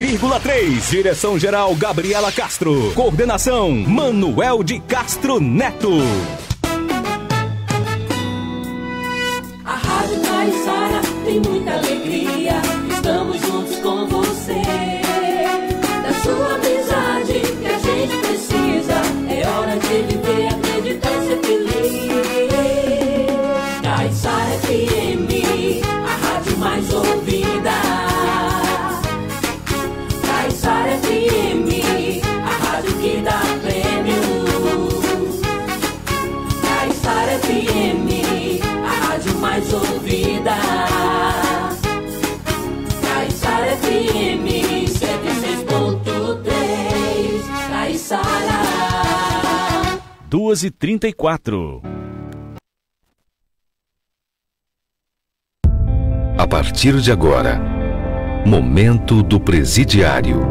100,3. Direção-geral Gabriela Castro. Coordenação Manuel de Castro Neto. A Rádio Caiçara tem muita alegria. Estamos juntos com você. Da sua amizade que a gente precisa. É hora de viver, acreditar e ser feliz. Caiçara FM, a rádio mais ouvida. Caiçara FM, a rádio que dá prêmio. Caiçara FM, a rádio mais ouvida. Caiçara FM 106.3. Caiçara. 2h34. A partir de agora, Momento do Presidiário.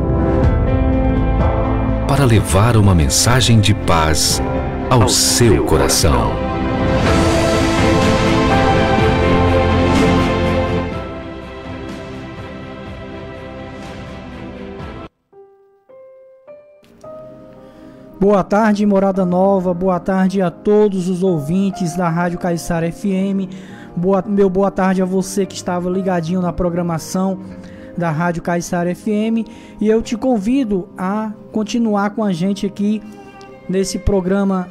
Para levar uma mensagem de paz ao seu coração. Boa tarde, Morada Nova. Boa tarde a todos os ouvintes da Rádio Caiçara FM. Boa tarde a você que estava ligadinho na programação da Rádio Caiçara FM. E eu te convido a continuar com a gente aqui nesse programa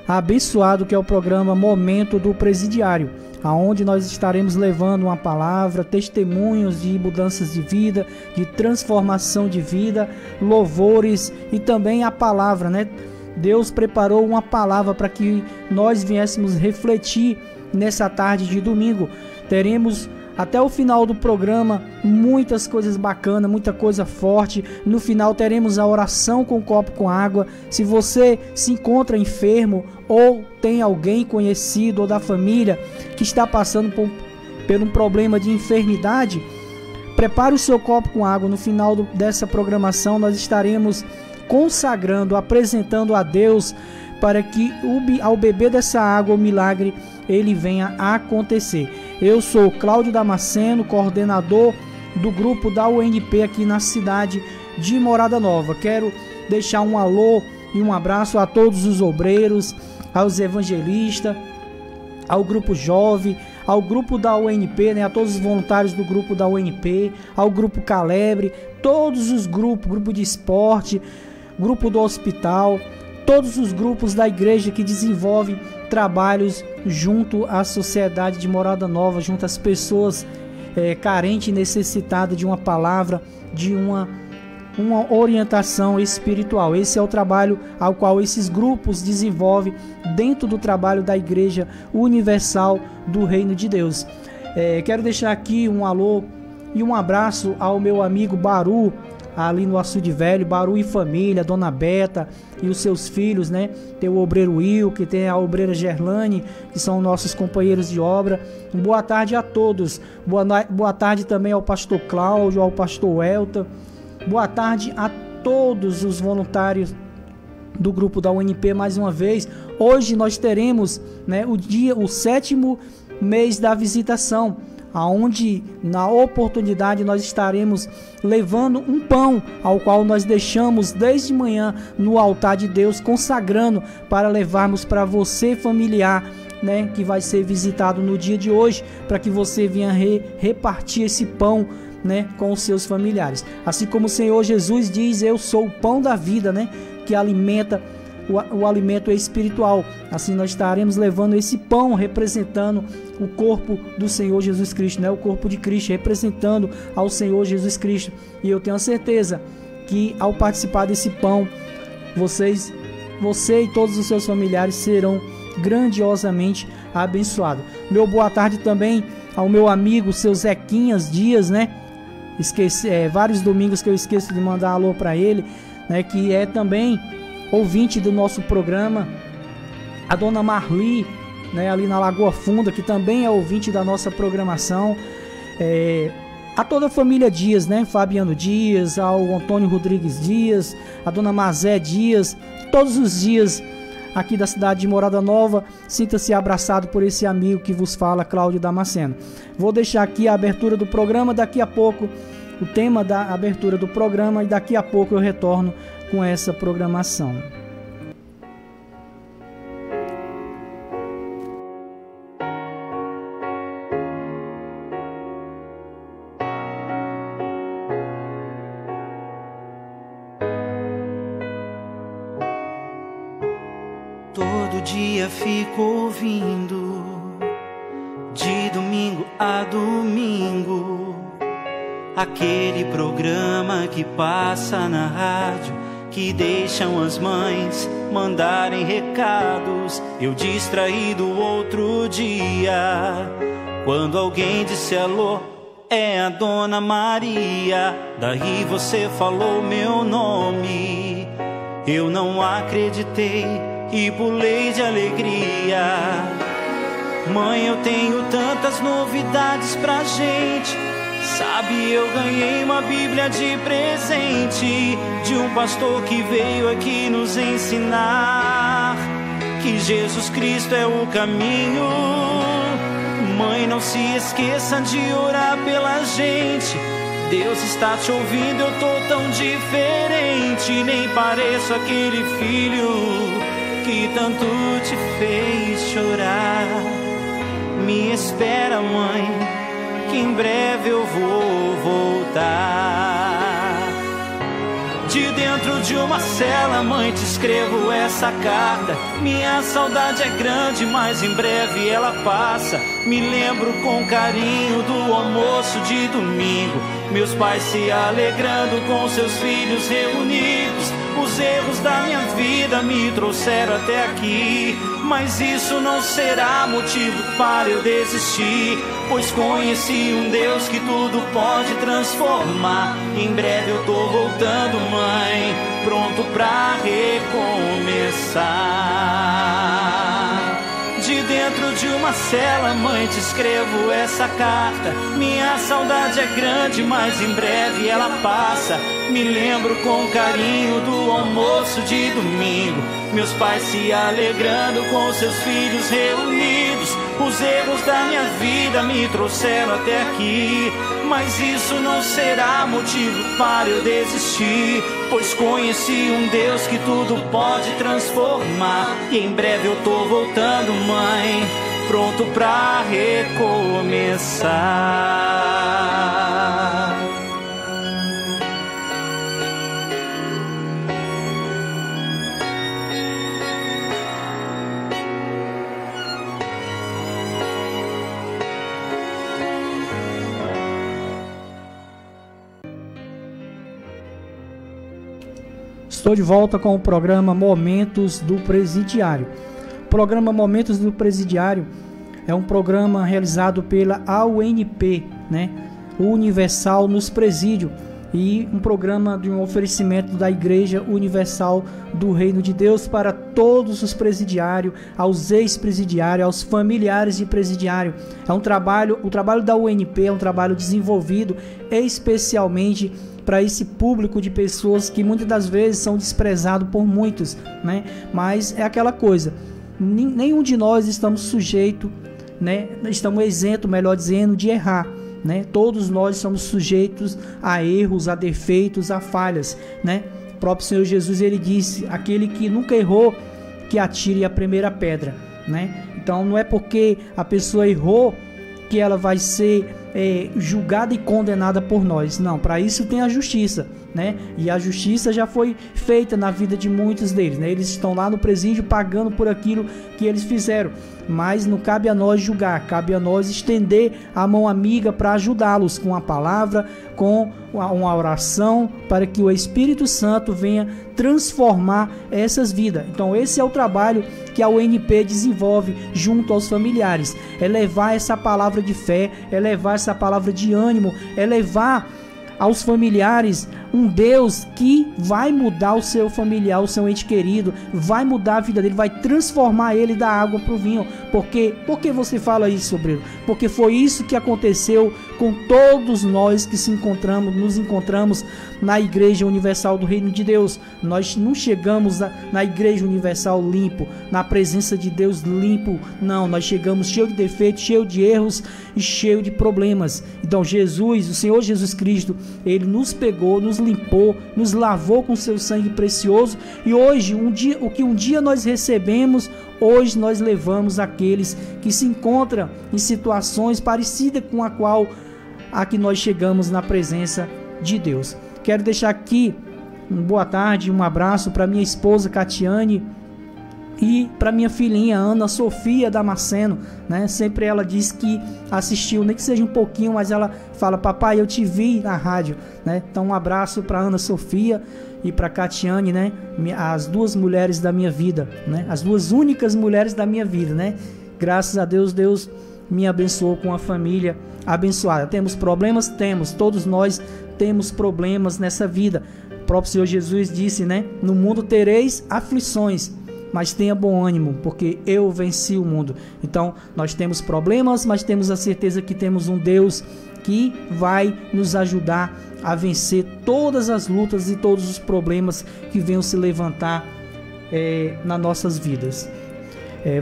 abençoado que é o programa Momento do Presidiário, aonde nós estaremos levando uma palavra, testemunhos de mudanças de vida, de transformação de vida, louvores e também a palavra, né? Deus preparou uma palavra para que nós viéssemos refletir nessa tarde de domingo. Teremos até o final do programa muitas coisas bacanas, muita coisa forte. No final teremos a oração com um copo com água. Se você se encontra enfermo ou tem alguém conhecido ou da família que está passando por um problema de enfermidade, prepare o seu copo com água. No final dessa programação nós estaremos consagrando, apresentando a Deus para que ao beber dessa água o milagre ele venha a acontecer. Eu sou Cláudio Damasceno, coordenador do grupo da UNP aqui na cidade de Morada Nova. Quero deixar um alô e um abraço a todos os obreiros, aos evangelistas, ao grupo jovem, ao grupo da UNP, né, a todos os voluntários do grupo da UNP, ao grupo Calebre, todos os grupos, grupo de esporte, grupo do hospital, todos os grupos da igreja que desenvolvem trabalhos junto à sociedade de Morada Nova, junto às pessoas carentes e necessitadas de uma palavra, de uma orientação espiritual. Esse é o trabalho ao qual esses grupos desenvolvem dentro do trabalho da Igreja Universal do Reino de Deus. Quero deixar aqui um alô e um abraço ao meu amigo Baru, ali no Açude Velho, Baru e família, Dona Beta e os seus filhos, né? Tem o obreiro Will, que tem a obreira Gerlane, que são nossos companheiros de obra. Boa tarde a todos. Boa tarde também ao pastor Cláudio, ao pastor Elton. Boa tarde a todos os voluntários do grupo da UNP mais uma vez. Hoje nós teremos, né, o 7º mês da visitação, aonde na oportunidade nós estaremos levando um pão ao qual nós deixamos desde manhã no altar de Deus, consagrando para levarmos para você familiar, né, que vai ser visitado no dia de hoje, para que você venha repartir esse pão, né, com os seus familiares. Assim como o Senhor Jesus diz: eu sou o pão da vida, né, que alimenta, o alimento espiritual. Assim nós estaremos levando esse pão representando o corpo do Senhor Jesus Cristo, né? O corpo de Cristo representando ao Senhor Jesus Cristo. E eu tenho a certeza que ao participar desse pão, você e todos os seus familiares serão grandiosamente abençoados. Meu boa tarde também ao meu amigo, seu Zequinhas Dias, né? Vários domingos que eu esqueço de mandar alô para ele, né? Que é também ouvinte do nosso programa. A dona Marli, né, ali na Lagoa Funda, que também é ouvinte da nossa programação. A toda a família Dias, né? Fabiano Dias, ao Antônio Rodrigues Dias, a dona Mazé Dias, todos os dias aqui da cidade de Morada Nova. Sinta-se abraçado por esse amigo que vos fala, Cláudio Damasceno. Vou deixar aqui a abertura do programa. Daqui a pouco o tema da abertura do programa, e daqui a pouco eu retorno com essa programação. Todo dia fico ouvindo, de domingo a domingo, aquele programa que passa na rádio, que deixam as mães mandarem recados. Eu distraído outro dia, quando alguém disse alô, é a Dona Maria. Daí você falou meu nome, eu não acreditei e pulei de alegria. Mãe, eu tenho tantas novidades pra gente. Sabe, eu ganhei uma Bíblia de presente de um pastor que veio aqui nos ensinar que Jesus Cristo é o caminho. Mãe, não se esqueça de orar pela gente. Deus está te ouvindo, eu tô tão diferente, nem pareço aquele filho que tanto te fez chorar. Me espera, mãe, que em breve eu vou voltar. De dentro de uma cela, mãe, te escrevo essa carta. Minha saudade é grande, mas em breve ela passa. Me lembro com carinho do almoço de domingo, meus pais se alegrando com seus filhos reunidos. Os erros da minha vida me trouxeram até aqui, mas isso não será motivo para eu desistir, pois conheci um Deus que tudo pode transformar. Em breve eu tô voltando, mãe, pronto pra recomeçar. De dentro de uma cela, mãe, te escrevo essa carta. Minha saudade é grande, mas em breve ela passa. Me lembro com carinho do almoço de domingo, meus pais se alegrando com seus filhos reunidos. Os erros da minha vida me trouxeram até aqui, mas isso não será motivo para eu desistir, pois conheci um Deus que tudo pode transformar. E em breve eu tô voltando, mãe, pronto pra recomeçar. Estou de volta com o programa Momentos do Presidiário. O programa Momentos do Presidiário é um programa realizado pela AUNP, né? Universal nos Presídios, e um programa de um oferecimento da Igreja Universal do Reino de Deus para todos os presidiários, aos ex-presidiários, aos familiares de presidiário. É um trabalho, o trabalho da UNP é um trabalho desenvolvido especialmente para esse público de pessoas que muitas das vezes são desprezados por muitos, né? Mas é aquela coisa, nenhum de nós estamos sujeitos, né? Estamos isentos, melhor dizendo, de errar, né? Todos nós somos sujeitos a erros, a defeitos, a falhas, né? O próprio Senhor Jesus, ele disse: aquele que nunca errou, que atire a primeira pedra, né? Então não é porque a pessoa errou que ela vai ser julgada e condenada por nós. Não, para isso tem a justiça, né? E a justiça já foi feita na vida de muitos deles, né? Eles estão lá no presídio pagando por aquilo que eles fizeram, mas não cabe a nós julgar, cabe a nós estender a mão amiga para ajudá-los com a palavra, com uma oração, para que o Espírito Santo venha transformar essas vidas. Então esse é o trabalho que a UNP desenvolve junto aos familiares, é levar essa palavra de fé, é levar essa palavra de ânimo, é levar aos familiares um Deus que vai mudar o seu familiar, o seu ente querido, vai mudar a vida dele, vai transformar ele da água para o vinho. Por que você fala isso, sobreiro? Porque foi isso que aconteceu com todos nós que nos encontramos na Igreja Universal do Reino de Deus. Nós não chegamos na Igreja Universal limpo, na presença de Deus limpo, não, nós chegamos cheio de defeitos, cheio de erros e cheio de problemas. Então o Senhor Jesus Cristo, Ele nos pegou, nos limpou, nos lavou com seu sangue precioso, e hoje, o que um dia nós recebemos, hoje nós levamos aqueles que se encontram em situações parecidas com a que nós chegamos na presença de Deus. Quero deixar aqui uma boa tarde, um abraço para minha esposa Catiane e para minha filhinha Ana Sofia Damasceno, né? Sempre ela diz que assistiu, nem que seja um pouquinho, mas ela fala: papai, eu te vi na rádio, né? Então um abraço para Ana Sofia e para Catiane, né? As duas mulheres da minha vida, né? As duas únicas mulheres da minha vida, né? Graças a Deus, Deus me abençoou com a família abençoada. Temos problemas? Temos, todos nós temos problemas nessa vida. O próprio Senhor Jesus disse, né? No mundo tereis aflições, mas tenha bom ânimo, porque eu venci o mundo. Então nós temos problemas, mas temos a certeza que temos um Deus que vai nos ajudar a vencer todas as lutas e todos os problemas que venham se levantar nas nossas vidas.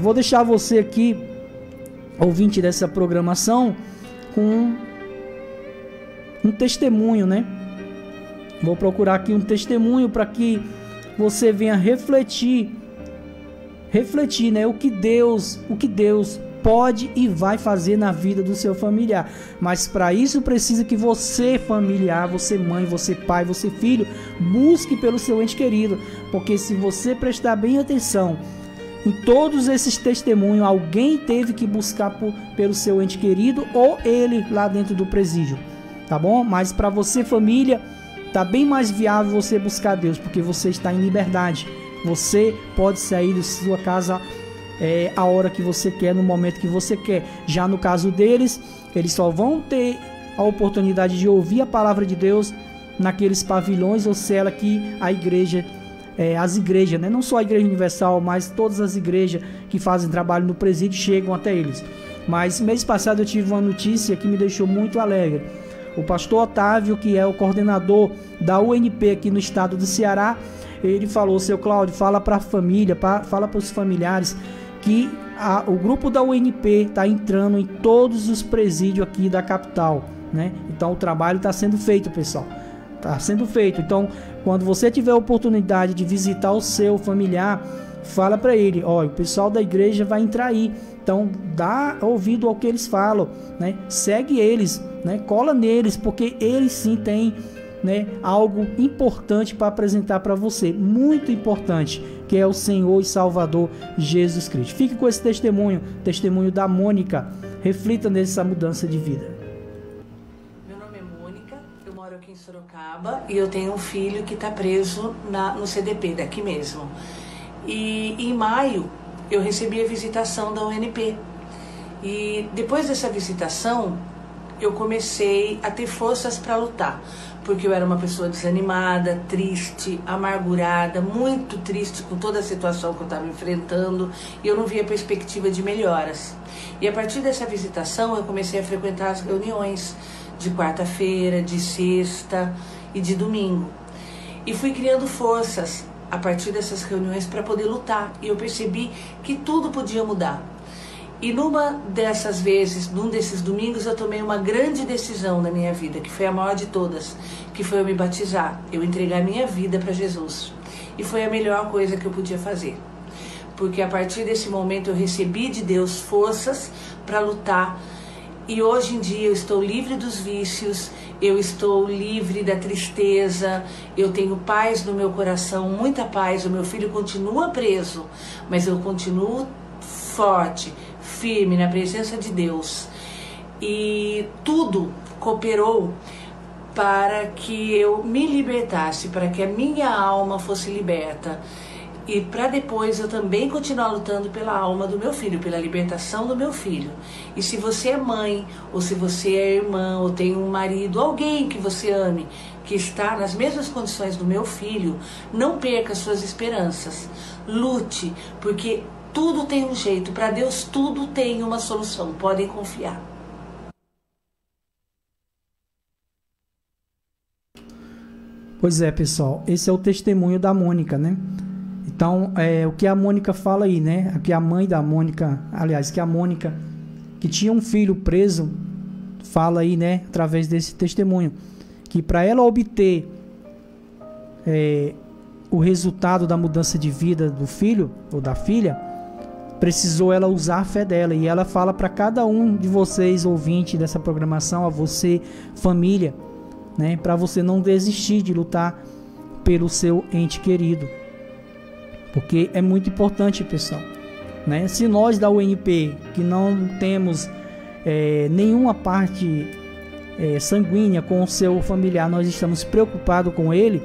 Vou deixar você aqui, ouvinte dessa programação, com um testemunho, né? Vou procurar aqui um testemunho para que você venha refletir, né? O que Deus pode e vai fazer na vida do seu familiar. Mas para isso precisa que você, familiar, você mãe, você pai, você filho, busque pelo seu ente querido, porque se você prestar bem atenção em todos esses testemunhos, alguém teve que buscar pelo seu ente querido, ou ele lá dentro do presídio, tá bom? Mas para você, família, tá bem mais viável você buscar Deus, porque você está em liberdade. Você pode sair de sua casa a hora que você quer, no momento que você quer. Já no caso deles, eles só vão ter a oportunidade de ouvir a palavra de Deus naqueles pavilhões ou cela que a igreja, as igrejas, né? Não só a Igreja Universal, mas todas as igrejas que fazem trabalho no presídio chegam até eles. Mas mês passado eu tive uma notícia que me deixou muito alegre. O pastor Otávio, que é o coordenador da UNP aqui no estado do Ceará, ele falou: seu Cláudio, fala para a família, fala para os familiares que o grupo da UNP está entrando em todos os presídios aqui da capital, né? Então o trabalho está sendo feito, pessoal. Está sendo feito. Então, quando você tiver a oportunidade de visitar o seu familiar, fala para ele: ó, o pessoal da igreja vai entrar aí. Então, dá ouvido ao que eles falam, né? Segue eles, né? Cola neles, porque eles sim têm, né, algo importante para apresentar para você, muito importante, que é o Senhor e Salvador Jesus Cristo. Fique com esse testemunho da Mônica. Reflita nessa mudança de vida. Meu nome é Mônica, eu moro aqui em Sorocaba e eu tenho um filho que está preso no CDP daqui mesmo. E em maio eu recebi a visitação da UNP. E depois dessa visitação eu comecei a ter forças para lutar, porque eu era uma pessoa desanimada, triste, amargurada, muito triste com toda a situação que eu estava enfrentando, e eu não via perspectiva de melhoras. E a partir dessa visitação eu comecei a frequentar as reuniões de quarta-feira, de sexta e de domingo. E fui criando forças a partir dessas reuniões para poder lutar, e eu percebi que tudo podia mudar. E numa dessas vezes, num desses domingos, eu tomei uma grande decisão na minha vida, que foi a maior de todas, que foi eu me batizar, eu entregar minha vida para Jesus. E foi a melhor coisa que eu podia fazer, porque a partir desse momento eu recebi de Deus forças para lutar, e hoje em dia eu estou livre dos vícios, eu estou livre da tristeza, eu tenho paz no meu coração, muita paz. O meu filho continua preso, mas eu continuo forte, firme na presença de Deus, e tudo cooperou para que eu me libertasse, para que a minha alma fosse liberta, e para depois eu também continuar lutando pela alma do meu filho, pela libertação do meu filho. E se você é mãe, ou se você é irmã, ou tem um marido, alguém que você ame, que está nas mesmas condições do meu filho, não perca suas esperanças. Lute, porque tudo tem um jeito. Para Deus tudo tem uma solução. Podem confiar. Pois é, pessoal, esse é o testemunho da Mônica, né? Então, o que a Mônica fala aí, né? Que a mãe da Mônica, aliás, que a Mônica, que tinha um filho preso, fala aí, né? Através desse testemunho, que para ela obter o resultado da mudança de vida do filho ou da filha, precisou ela usar a fé dela. E ela fala para cada um de vocês, ouvinte dessa programação, a você, família, né, para você não desistir de lutar pelo seu ente querido, porque é muito importante, pessoal, né? Se nós da UNP, que não temos nenhuma parte sanguínea com o seu familiar, nós estamos preocupados com ele,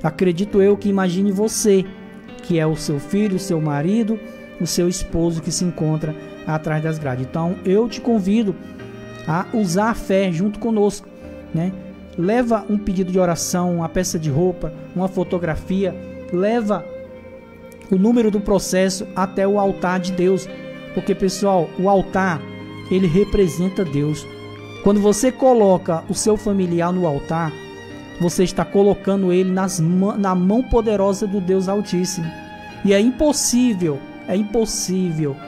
acredito eu que imagine você, que é o seu filho, o seu marido, o seu esposo que se encontra atrás das grades. Então eu te convido a usar a fé junto conosco, né? Leva um pedido de oração, uma peça de roupa, uma fotografia, leva o número do processo até o altar de Deus, porque, pessoal, o altar, ele representa Deus. Quando você coloca o seu familiar no altar, você está colocando ele na mão poderosa do Deus Altíssimo, e é impossível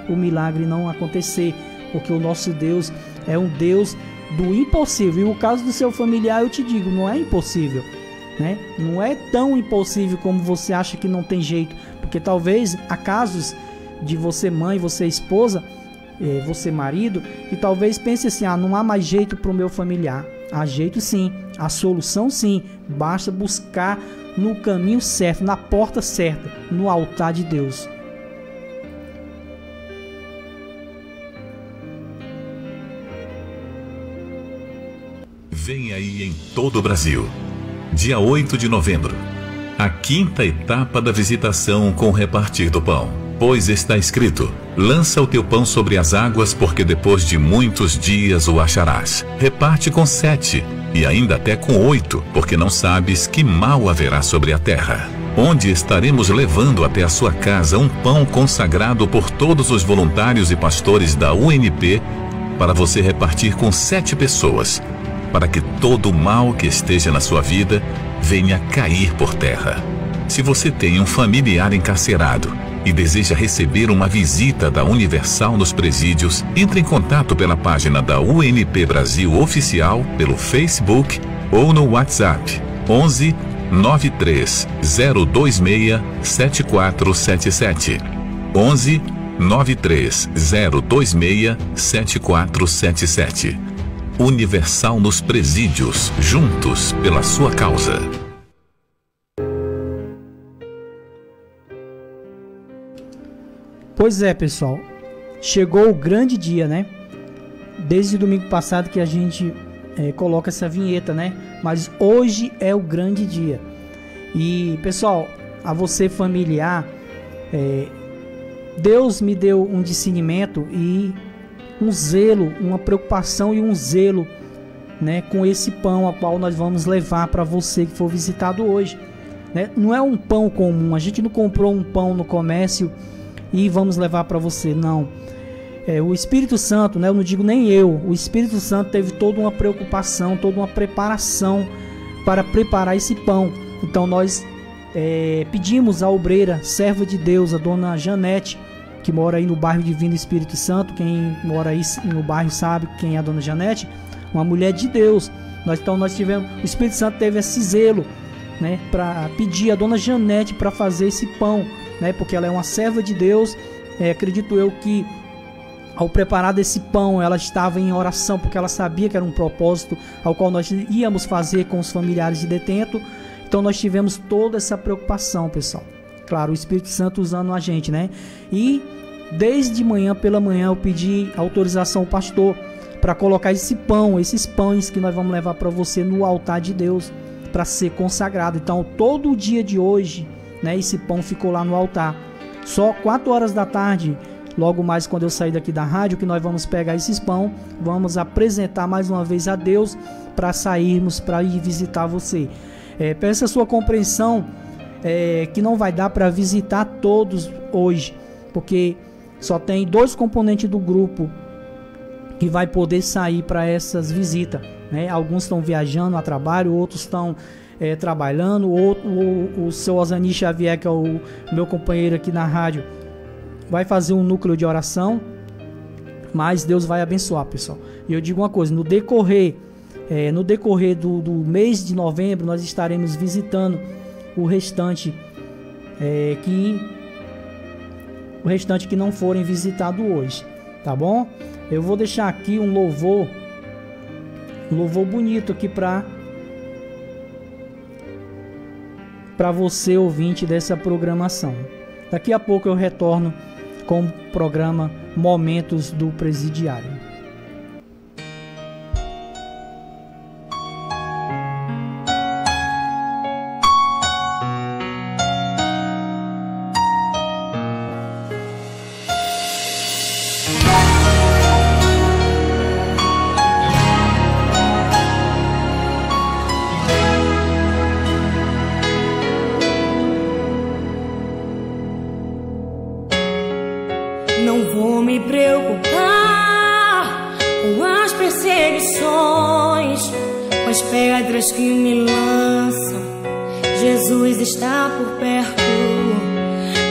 o milagre não acontecer, porque o nosso Deus é um Deus do impossível. E o caso do seu familiar, eu te digo, não é impossível, né? Não é tão impossível como você acha que não tem jeito, porque talvez há casos de você mãe, você esposa, você marido, e talvez pense assim, não há mais jeito para o meu familiar. Há jeito sim, há solução sim, basta buscar no caminho certo, na porta certa, no altar de Deus. Vem aí em todo o Brasil, dia 8 de novembro, a 5ª etapa da visitação com o repartir do pão. Pois está escrito, lança o teu pão sobre as águas, porque depois de muitos dias o acharás. Reparte com 7, e ainda até com 8, porque não sabes que mal haverá sobre a terra. Onde estaremos levando até a sua casa um pão consagrado por todos os voluntários e pastores da UNP, para você repartir com 7 pessoas, para que todo o mal que esteja na sua vida venha cair por terra. Se você tem um familiar encarcerado e deseja receber uma visita da Universal nos presídios, entre em contato pela página da UNP Brasil Oficial, pelo Facebook ou no WhatsApp 11 93 026 7477. 11 93 026 7477. Universal nos presídios, juntos pela sua causa. Pois é, pessoal, chegou o grande dia, né? Desde o domingo passado que a gente coloca essa vinheta, né? Mas hoje é o grande dia. E, pessoal, a você familiar, Deus me deu um discernimento e um zelo, uma preocupação e um zelo, né, com esse pão a qual nós vamos levar para você que for visitado hoje, né? Não é um pão comum, a gente não comprou um pão no comércio e vamos levar para você, não. O Espírito Santo, né, eu não digo nem eu, o Espírito Santo teve toda uma preocupação, toda uma preparação para preparar esse pão. Então nós pedimos à obreira, serva de Deus, a dona Janete, que mora aí no bairro Divino Espírito Santo. Quem mora aí no bairro sabe quem é a dona Janete, uma mulher de Deus. Então nós tivemos, o Espírito Santo teve esse zelo, né, para pedir a dona Janete para fazer esse pão, né, porque ela é uma serva de Deus. Acredito eu que ao preparar desse pão ela estava em oração, porque ela sabia que era um propósito ao qual nós íamos fazer com os familiares de detento. Então nós tivemos toda essa preocupação, pessoal. Claro, o Espírito Santo usando a gente, né? E desde manhã pela manhã eu pedi autorização ao pastor para colocar esse pão, esses pães que nós vamos levar para você no altar de Deus, para ser consagrado. Então todo o dia de hoje, né, esse pão ficou lá no altar. Só 4 horas da tarde logo mais quando eu sair daqui da rádio, que nós vamos pegar esses pão, vamos apresentar mais uma vez a Deus para sairmos, para ir visitar você. Peço a sua compreensão, que não vai dar para visitar todos hoje, porque só tem 2 componentes do grupo que vai poder sair para essas visitas, né? Alguns estão viajando a trabalho, outros estão trabalhando, o seu Osani Xavier, que é o meu companheiro aqui na rádio, vai fazer um núcleo de oração, mas Deus vai abençoar, pessoal. E eu digo uma coisa, no decorrer do mês de novembro, nós estaremos visitando o restante que não forem visitados hoje, tá bom? Eu vou deixar aqui um louvor bonito aqui para você, ouvinte dessa programação. Daqui a pouco eu retorno com o programa Momentos do Presidiário. Não vou me preocupar com as perseguições, com as pedras que me lançam. Jesus está por perto,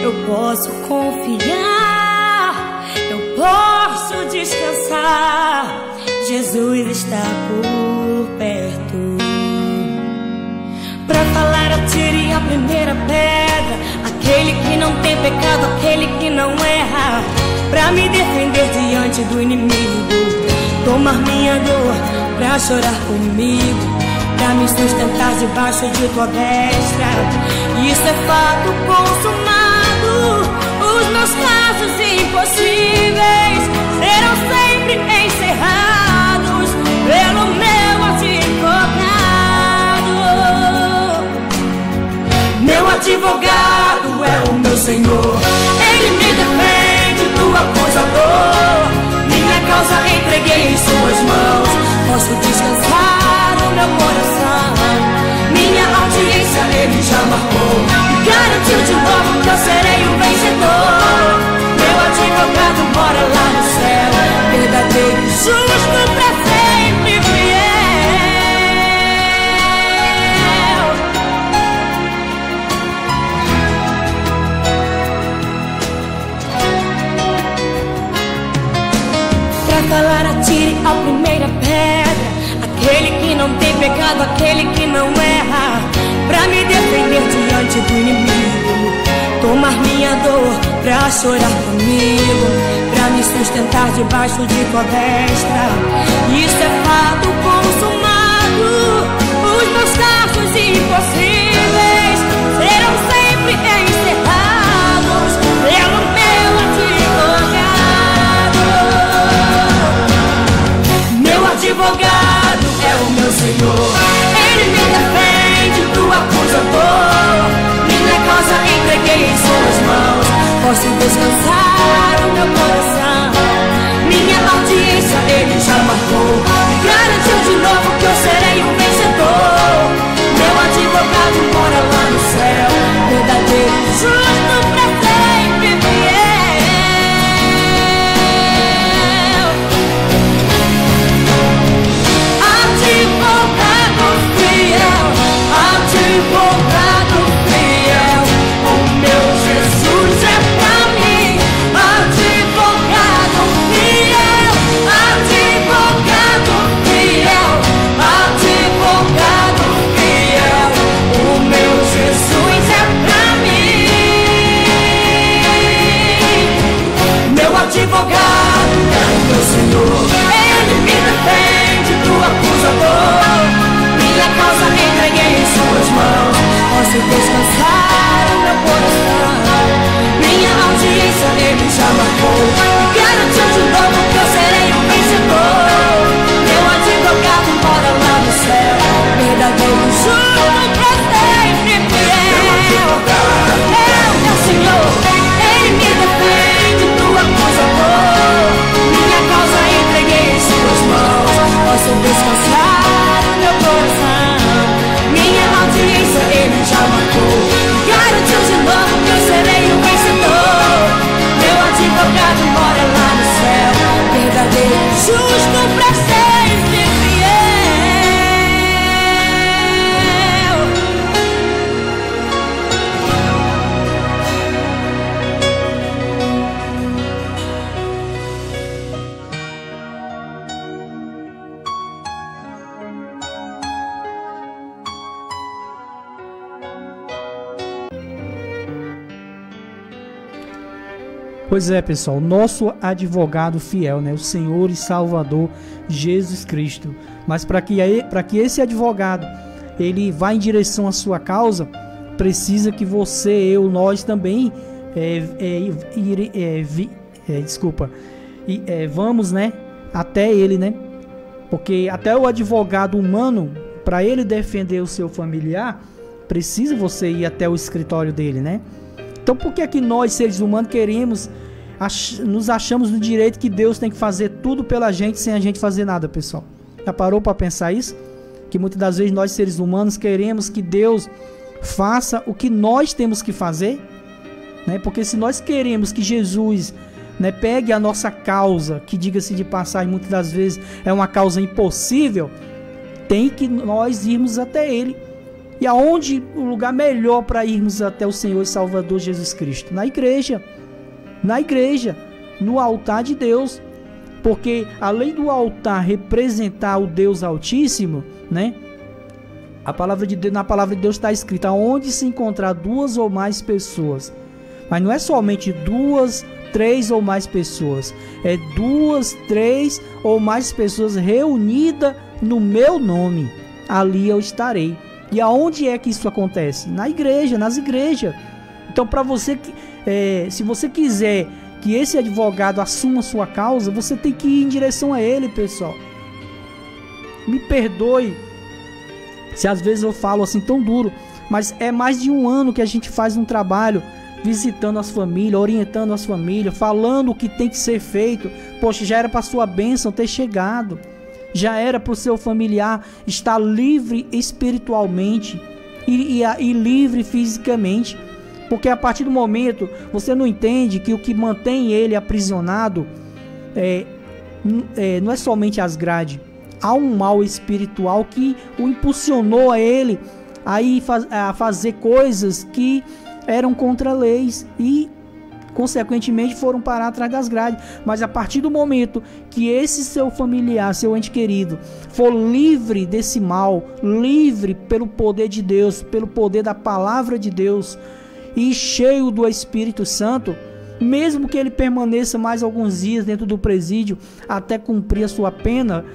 eu posso confiar, eu posso descansar. Jesus está por perto. Pra falar, atire a primeira pedra, aquele que não tem pecado, aquele que não erra. Pra me defender diante do inimigo, tomar minha dor, pra chorar comigo, pra me sustentar debaixo de tua destra. Isso é fato consumado, os meus casos impossíveis serão sempre encerrados pelo meu advogado. Meu advogado é o meu Senhor, Ele me defende do acusador. Minha causa entreguei em suas mãos, posso descansar no meu coração. Minha audiência Ele já marcou e garantiu de novo que eu serei o vencedor. Meu advogado mora lá no céu, verdadeiro e justo, pra sempre fiel. Falar, atire a primeira pedra, aquele que não tem pecado, aquele que não erra. Pra me defender diante do inimigo, tomar minha dor, pra chorar comigo, pra me sustentar debaixo de tua destra. Isso é fato consumado, os meus casos impossíveis serão sempre encerrados pelo meu advogado. Meu advogado é o meu Senhor, Ele me defende do acusador. Minha causa entreguei em suas mãos, posso descansar o meu coração. Minha audiência Ele já marcou e garantiu de novo que eu serei o vencedor. Meu advogado Pois é, pessoal, nosso advogado fiel, né, o Senhor e Salvador Jesus Cristo. Mas para que esse advogado ele vá em direção à sua causa, precisa que você, eu, nós também vamos, né, até ele, né? Porque até o advogado humano, para ele defender o seu familiar, precisa você ir até o escritório dele, né? Então por que é que nós, seres humanos, nos achamos no direito que Deus tem que fazer tudo pela gente sem a gente fazer nada, pessoal? Já parou para pensar isso? Que muitas das vezes nós, seres humanos, queremos que Deus faça o que nós temos que fazer, né? Porque se nós queremos que Jesus, né, pegue a nossa causa, que, diga-se de passagem, muitas das vezes é uma causa impossível, tem que nós irmos até Ele. E aonde o lugar melhor para irmos até o Senhor e Salvador Jesus Cristo? Na igreja, no altar de Deus. Porque além do altar representar o Deus Altíssimo, né, na palavra de Deus está escrito: aonde se encontrar duas ou mais pessoas. Mas não é somente duas, três ou mais pessoas, é duas, três ou mais pessoas reunidas no meu nome, ali eu estarei. E aonde é que isso acontece? Na igreja, nas igrejas. Então, para você, se você quiser que esse advogado assuma sua causa, você tem que ir em direção a ele, pessoal. Me perdoe se às vezes eu falo assim tão duro, mas é mais de um ano que a gente faz um trabalho visitando as famílias, orientando as famílias, falando o que tem que ser feito. Poxa, já era para sua bênção ter chegado, já era para o seu familiar estar livre espiritualmente e livre fisicamente. Porque a partir do momento você não entende que o que mantém ele aprisionado não é somente as grades. Há um mal espiritual que o impulsionou a ele a fazer coisas que eram contra leis e, consequentemente, foram parar atrás das grades. Mas a partir do momento que esse seu familiar, seu ente querido, for livre desse mal, livre pelo poder de Deus, pelo poder da palavra de Deus, e cheio do Espírito Santo, mesmo que ele permaneça mais alguns dias dentro do presídio até cumprir a sua pena,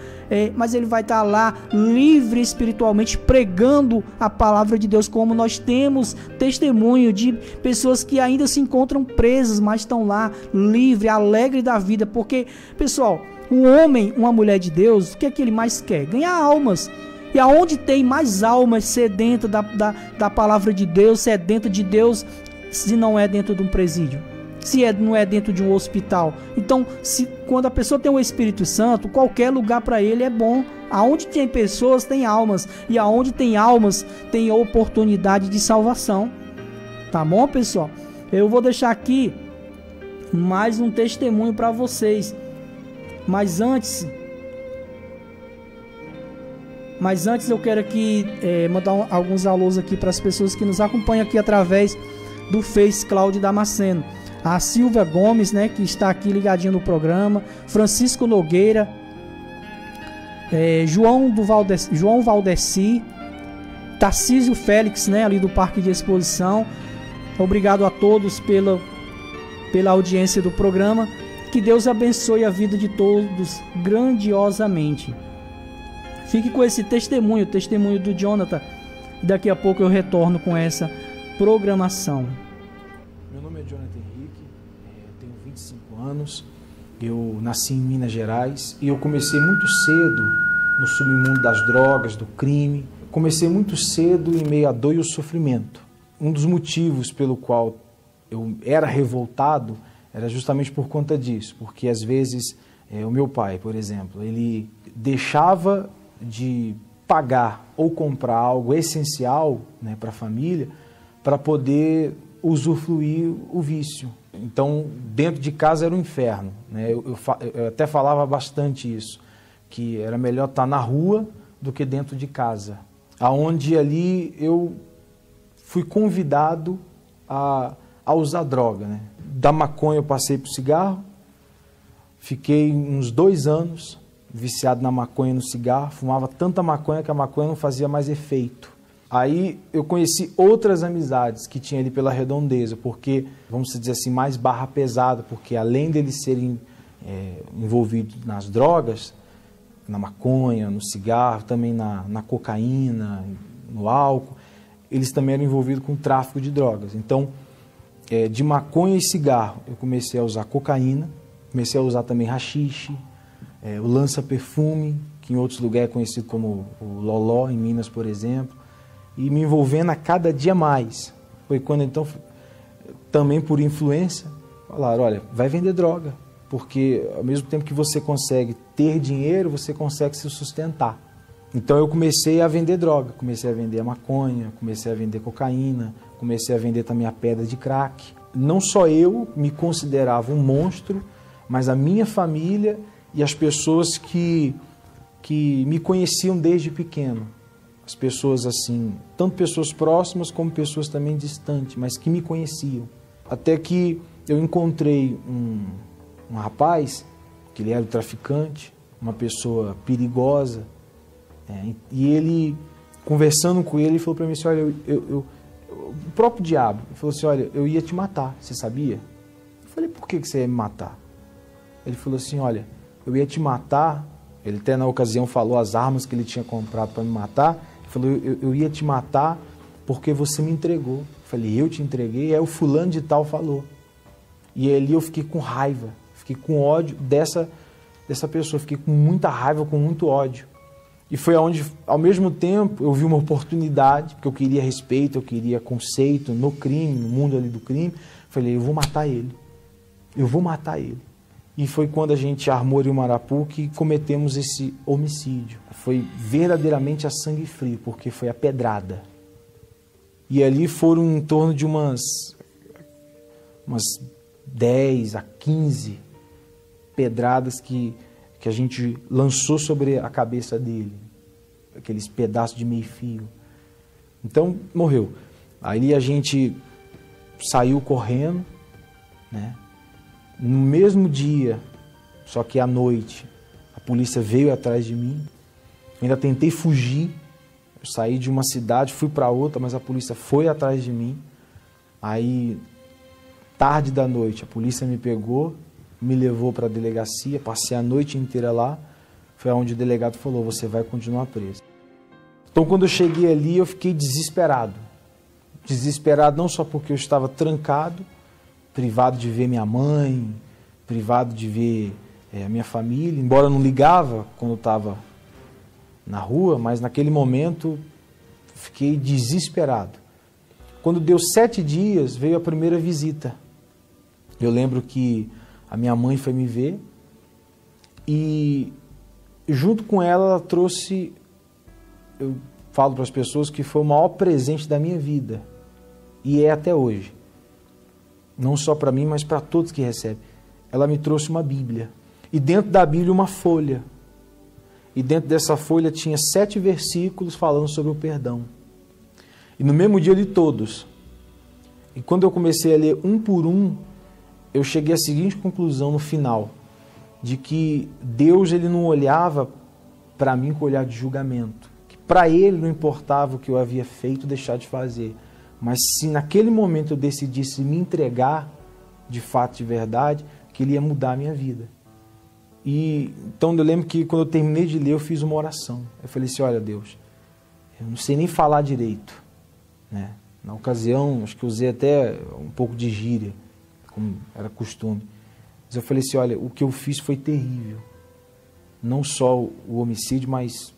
mas ele vai estar lá livre espiritualmente, pregando a palavra de Deus, como nós temos testemunho de pessoas que ainda se encontram presas, mas estão lá livre, alegre da vida. Porque, pessoal, um homem, uma mulher de Deus, o que é que ele mais quer? Ganhar almas. E aonde tem mais almas sedenta da palavra de Deus, sedenta de Deus, se não é dentro de um presídio? Não é dentro de um hospital? Então, quando a pessoa tem o Espírito Santo, qualquer lugar para ele é bom. Aonde tem pessoas, tem almas. E aonde tem almas, tem oportunidade de salvação. Tá bom, pessoal? Eu vou deixar aqui mais um testemunho para vocês. Mas antes eu quero aqui mandar alguns alôs aqui para as pessoas que nos acompanham aqui através do Face Cláudio Damasceno. A Silvia Gomes, né, que está aqui ligadinho no programa. Francisco Nogueira. João Valdeci. Tarcísio Félix, né, ali do Parque de Exposição. Obrigado a todos pela audiência do programa. Que Deus abençoe a vida de todos grandiosamente. Fique com esse testemunho, o testemunho do Jonathan. Daqui a pouco eu retorno com essa programação. Meu nome é Jonathan Henrique, tenho 25 anos, eu nasci em Minas Gerais e eu comecei muito cedo no submundo das drogas, do crime. Comecei muito cedo em meio à dor e ao sofrimento. Um dos motivos pelo qual eu era revoltado era justamente por conta disso, porque às vezes o meu pai, por exemplo, ele deixava de pagar ou comprar algo essencial, né, para a família, para poder usufruir o vício. Então, dentro de casa era um inferno, né? Eu até falava bastante isso, que era melhor estar na rua do que dentro de casa, aonde ali eu fui convidado a usar droga, né? Da maconha eu passei para o cigarro, fiquei uns 2 anos viciado na maconha e no cigarro, fumava tanta maconha que a maconha não fazia mais efeito. Aí eu conheci outras amizades que tinha ali pela Redondeza, porque, vamos dizer assim, mais barra pesada, porque além deles serem envolvidos nas drogas, na maconha, no cigarro, também na cocaína, no álcool, eles também eram envolvidos com tráfico de drogas. Então, de maconha e cigarro, eu comecei a usar cocaína, comecei a usar também haxixe, o lança-perfume, que em outros lugares é conhecido como o loló, em Minas, por exemplo, e me envolvendo a cada dia mais. Foi quando, então, também por influência, falaram, olha, vai vender droga, porque ao mesmo tempo que você consegue ter dinheiro, você consegue se sustentar. Então eu comecei a vender droga, comecei a vender a maconha, comecei a vender cocaína, comecei a vender também a pedra de crack. Não só eu me considerava um monstro, mas a minha família e as pessoas que me conheciam desde pequeno. As pessoas assim, tanto pessoas próximas como pessoas também distantes, mas que me conheciam. Até que eu encontrei um rapaz, que ele era o traficante, uma pessoa perigosa, e ele, conversando com ele, falou para mim assim, olha, o próprio diabo, ele falou assim, olha, eu ia te matar, você sabia? Eu falei, por que você ia me matar? Ele falou assim, olha, eu ia te matar, ele até na ocasião falou as armas que ele tinha comprado para me matar, ele falou, eu ia te matar porque você me entregou. Eu falei, eu te entreguei? Aí o fulano de tal falou. E ali eu fiquei com raiva, fiquei com ódio dessa pessoa, fiquei com muita raiva, com muito ódio. E foi onde, ao mesmo tempo, eu vi uma oportunidade, porque eu queria respeito, eu queria conceito no crime, no mundo ali do crime. Falei, eu vou matar ele. Eu vou matar ele. E foi quando a gente armou em Marapu que cometemos esse homicídio. Foi verdadeiramente a sangue frio, porque foi a pedrada. E ali foram em torno de umas 10 a 15 pedradas que a gente lançou sobre a cabeça dele. Aqueles pedaços de meio fio. Então, morreu. Aí a gente saiu correndo, né? No mesmo dia, só que à noite, a polícia veio atrás de mim. Eu ainda tentei fugir. Eu saí de uma cidade, fui para outra, mas a polícia foi atrás de mim. Aí, tarde da noite, a polícia me pegou, me levou para a delegacia, passei a noite inteira lá. Foi onde o delegado falou, você vai continuar preso. Então, quando eu cheguei ali, eu fiquei desesperado. Desesperado não só porque eu estava trancado, privado de ver minha mãe, privado de ver a minha família, embora eu não ligava quando eu estava na rua, mas naquele momento fiquei desesperado. Quando deu 7 dias, veio a primeira visita. Eu lembro que a minha mãe foi me ver e junto com ela trouxe, eu falo para as pessoas que foi o maior presente da minha vida e é até hoje. Não só para mim, mas para todos que recebem. Ela me trouxe uma Bíblia. E dentro da Bíblia uma folha. E dentro dessa folha tinha 7 versículos falando sobre o perdão. E no mesmo dia eu li todos. E quando eu comecei a ler um por um, eu cheguei à seguinte conclusão no final. De que Deus ele não olhava para mim com olhar de julgamento. Que para Ele não importava o que eu havia feito ou deixar de fazer. Mas se naquele momento eu decidisse me entregar, de fato, de verdade, que Ele ia mudar a minha vida. E então eu lembro que quando eu terminei de ler, eu fiz uma oração. Eu falei assim, olha Deus, eu não sei nem falar direito. Né? Na ocasião, acho que eu usei até um pouco de gíria, como era costume. Mas eu falei assim, olha, o que eu fiz foi terrível. Não só o homicídio, mas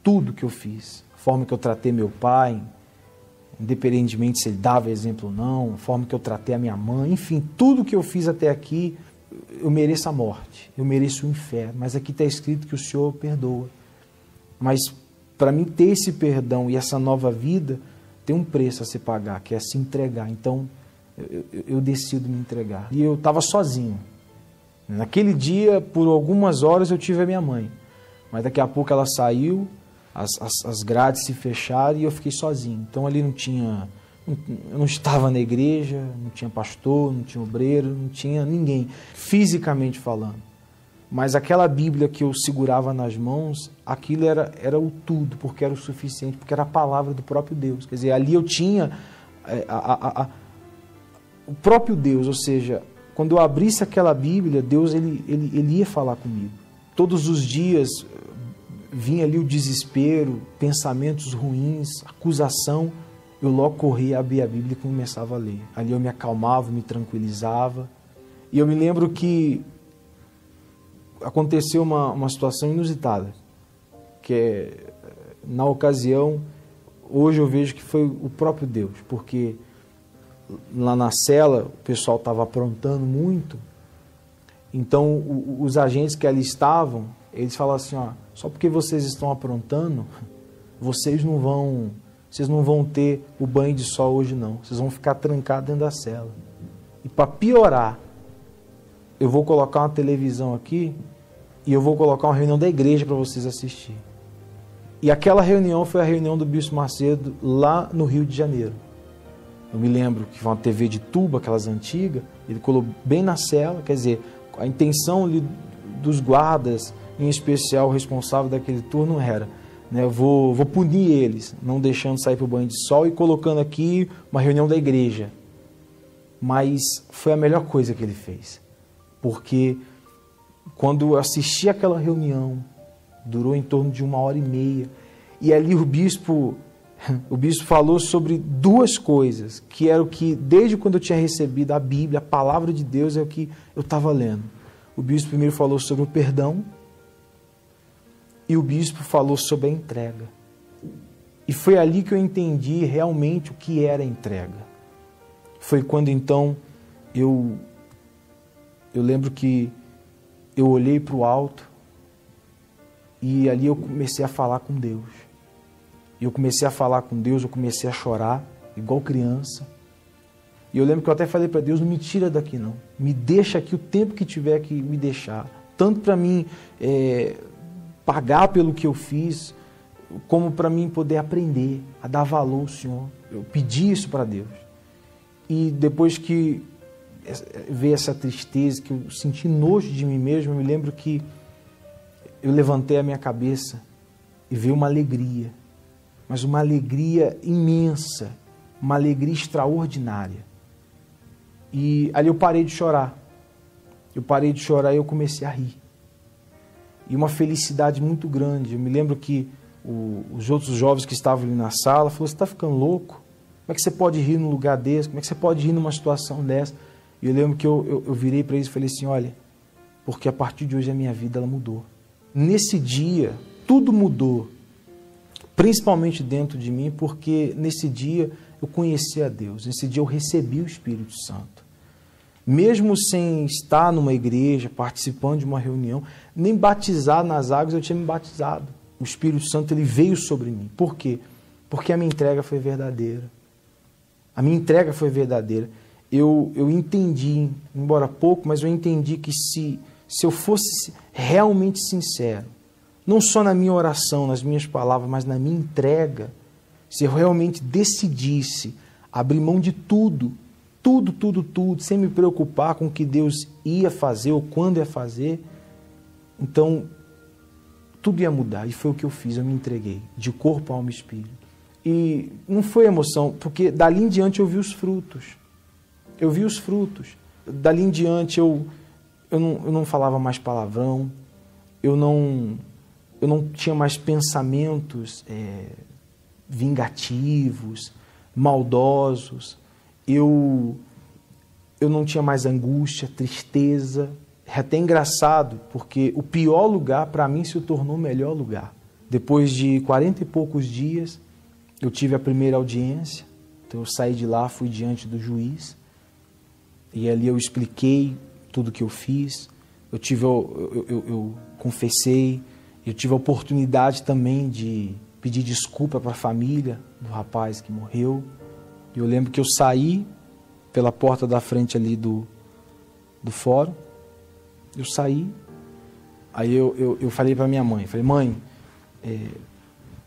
tudo que eu fiz. A forma que eu tratei meu pai, independentemente se ele dava exemplo ou não, a forma que eu tratei a minha mãe, enfim, tudo que eu fiz até aqui, eu mereço a morte, eu mereço o inferno, mas aqui está escrito que o Senhor perdoa. Mas para mim ter esse perdão e essa nova vida, tem um preço a se pagar, que é se entregar. Então, eu decido me entregar. E eu estava sozinho. Naquele dia, por algumas horas, eu tive a minha mãe, mas daqui a pouco ela saiu, as grades se fecharam e eu fiquei sozinho. Então ali eu não estava na igreja, não tinha pastor, não tinha obreiro, não tinha ninguém, fisicamente falando. Mas aquela Bíblia que eu segurava nas mãos, aquilo era o tudo, porque era o suficiente, porque era a palavra do próprio Deus. Quer dizer, ali eu tinha o próprio Deus, ou seja, quando eu abrisse aquela Bíblia, Deus ele ia falar comigo. Todos os dias vinha ali o desespero, pensamentos ruins, acusação, eu logo corria, abria a Bíblia e começava a ler. Ali eu me acalmava, me tranquilizava. E eu me lembro que aconteceu uma situação inusitada, que na ocasião, hoje eu vejo que foi o próprio Deus, porque lá na cela o pessoal estava aprontando muito, então os agentes que ali estavam, eles falaram assim, ó, só porque vocês estão aprontando, vocês não vão ter o banho de sol hoje não, vocês vão ficar trancados dentro da cela. E para piorar, eu vou colocar uma televisão aqui e eu vou colocar uma reunião da igreja para vocês assistirem. E aquela reunião foi a reunião do Bispo Macedo lá no Rio de Janeiro. Eu me lembro que foi uma TV de tubo, aquelas antigas, ele colocou bem na cela, quer dizer, a intenção ali dos guardas, em especial o responsável daquele turno era, né, eu vou punir eles, não deixando sair para o banho de sol e colocando aqui uma reunião da igreja. Mas foi a melhor coisa que ele fez, porque quando eu assisti aquela reunião, durou em torno de 1h30, e ali o bispo falou sobre duas coisas, que era o que, desde quando eu tinha recebido a Bíblia, a palavra de Deus, é o que eu estava lendo. O bispo primeiro falou sobre o perdão, e o bispo falou sobre a entrega. E foi ali que eu entendi realmente o que era a entrega. Foi quando então eu lembro que eu olhei para o alto e ali eu comecei a falar com Deus. E eu comecei a falar com Deus, eu comecei a chorar, igual criança. E eu lembro que eu até falei para Deus, não me tira daqui não. Me deixa aqui o tempo que tiver que me deixar. Tanto para mim pagar pelo que eu fiz, como para mim poder aprender a dar valor ao Senhor. Eu pedi isso para Deus. E depois que veio essa tristeza, que eu senti nojo de mim mesmo, eu me lembro que eu levantei a minha cabeça e veio uma alegria, mas uma alegria imensa, uma alegria extraordinária. E ali eu parei de chorar. Eu parei de chorar e eu comecei a rir. E uma felicidade muito grande. Eu me lembro que os outros jovens que estavam ali na sala falaram, você está ficando louco? Como é que você pode rir num lugar desse? Como é que você pode rir numa situação dessa? E eu lembro que eu virei para eles e falei assim, olha, porque a partir de hoje a minha vida ela mudou. Nesse dia, tudo mudou, principalmente dentro de mim, porque nesse dia eu conheci a Deus, nesse dia eu recebi o Espírito Santo. Mesmo sem estar numa igreja, participando de uma reunião, nem batizado nas águas eu tinha me batizado. O Espírito Santo ele veio sobre mim. Por quê? Porque a minha entrega foi verdadeira. A minha entrega foi verdadeira. Eu entendi, embora pouco, mas eu entendi que se eu fosse realmente sincero, não só na minha oração, nas minhas palavras, mas na minha entrega, se eu realmente decidisse abrir mão de tudo, sem me preocupar com o que Deus ia fazer ou quando ia fazer, então tudo ia mudar. E foi o que eu fiz, eu me entreguei, de corpo, alma e espírito. E não foi emoção, porque dali em diante eu vi os frutos. Eu vi os frutos. Dali em diante eu não falava mais palavrão, eu não tinha mais pensamentos vingativos, maldosos, eu não tinha mais angústia, tristeza. É até engraçado, porque o pior lugar para mim se tornou o melhor lugar. Depois de 40 e poucos dias, eu tive a primeira audiência, então eu saí de lá, fui diante do juiz, e ali eu expliquei tudo que eu fiz, eu confessei, eu tive a oportunidade também de pedir desculpa para a família do rapaz que morreu. E eu lembro que eu saí pela porta da frente ali do fórum, eu saí, aí eu falei para minha mãe, falei, mãe,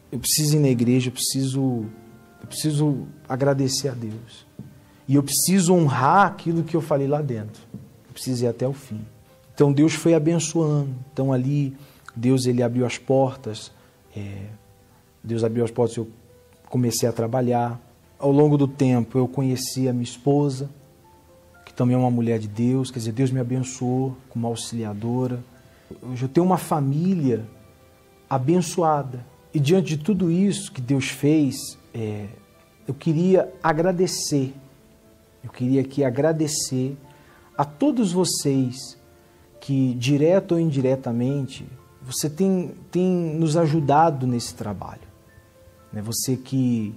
eu preciso ir na igreja, eu preciso agradecer a Deus. E eu preciso honrar aquilo que eu falei lá dentro. Eu preciso ir até o fim. Então Deus foi abençoando. Então ali Deus ele abriu as portas. Deus abriu as portas, eu comecei a trabalhar. Ao longo do tempo eu conheci a minha esposa, que também é uma mulher de Deus. Quer dizer, Deus me abençoou como auxiliadora. Hoje eu tenho uma família abençoada. E diante de tudo isso que Deus fez, eu queria agradecer. Eu queria aqui agradecer a todos vocês que, direto ou indiretamente, você tem nos ajudado nesse trabalho. Você que,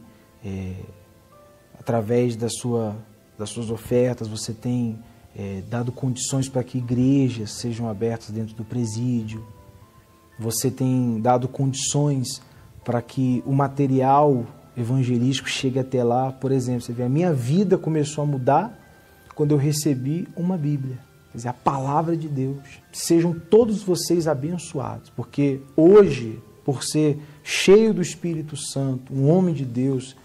através das suas ofertas, você tem dado condições para que igrejas sejam abertas dentro do presídio. Você tem dado condições para que o material evangelístico chegue até lá. Por exemplo, você vê, a minha vida começou a mudar quando eu recebi uma Bíblia. Quer dizer, a palavra de Deus. Sejam todos vocês abençoados, porque hoje, por ser cheio do Espírito Santo, um homem de Deus,